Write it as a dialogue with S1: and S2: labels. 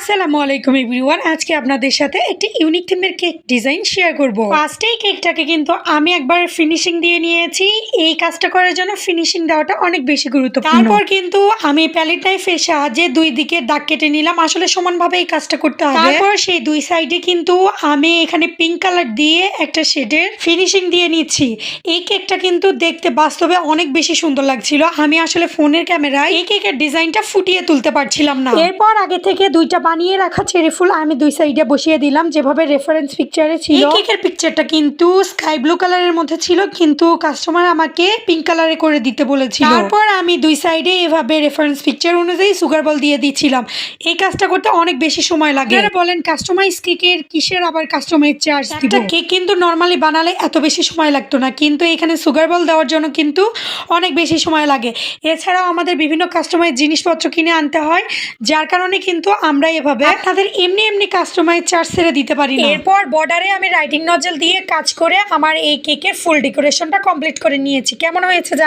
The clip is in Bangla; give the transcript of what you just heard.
S1: আসসালামু আলাইকুম এভরিওয়ান। আজকে আপনাদের সাথে একটি ইউনিক থিমের কেক ডিজাইন শেয়ার করব। ফার্স্টেই কেকটাকে কিন্তু আমি একবার ফিনিশিং দিয়ে নিয়েছি। এই কাজটা করার জন্য ফিনিশিং দেওয়াটা অনেক বেশি গুরুত্বপূর্ণ। তারপর কিন্তু আমি প্যালেট নাইফের সাহায্যে দুই দিকে দাগ কেটে নিলাম। আসলে সমানভাবে এই কাজটা করতে হবে। তারপর সেই দুই সাইডে কিন্তু আমি এখানে পিঙ্ক কালার দিয়ে একটা শেডের ফিনিশিং দিয়ে নিচ্ছি। এই কেকটা কিন্তু দেখতে বাস্তবে অনেক বেশি সুন্দর লাগছিল। আমি আসলে ফোনের ক্যামেরায় এই কেকের ডিজাইনটা ফুটিয়ে তুলতে পারছিলাম না। এরপর আগে থেকে দুইটা বানিয়ে রাখা চেরি ফুল আমি দুই সাইডে বসিয়ে দিলাম, যেভাবে রেফারেন্স পিকচারে ছিল। এই কেকের পিকচারটা কিন্তু স্কাই ব্লু কালারের মধ্যে ছিল, কিন্তু কাস্টমার আমাকে পিঙ্ক কালারে করে দিতে বলেছিল। তারপর আমি দুই সাইডে এভাবে রেফারেন্স পিকচার অনুযায়ী সুগার বল দিয়ে দিচ্ছিলাম। এই কাজটা করতে অনেক বেশি সময় লাগে। আপনারা বলেন কাস্টমাইজ কেকের কিসের আবার কাস্টমাইজ চার্জ দিব? কেক কিন্তু নর্মালি বানালে এত বেশি সময় লাগতো না, কিন্তু এখানে সুগার বল দেওয়ার জন্য কিন্তু অনেক বেশি সময় লাগে। এছাড়াও আমাদের বিভিন্ন কাস্টমাইজ জিনিসপত্র কিনে আনতে হয়, যার কারণে কিন্তু আমরা এভাবে আপনাদের এমনি কাস্টমাইজ চার্জ ছেড়ে দিতে পারি না। এরপর বর্ডারে আমি রাইটিং নজল দিয়ে কাজ করে আমার এই কেকের ফুল ডেকোরেশনটা কমপ্লিট করে নিয়েছি। কেমন হয়েছে জানা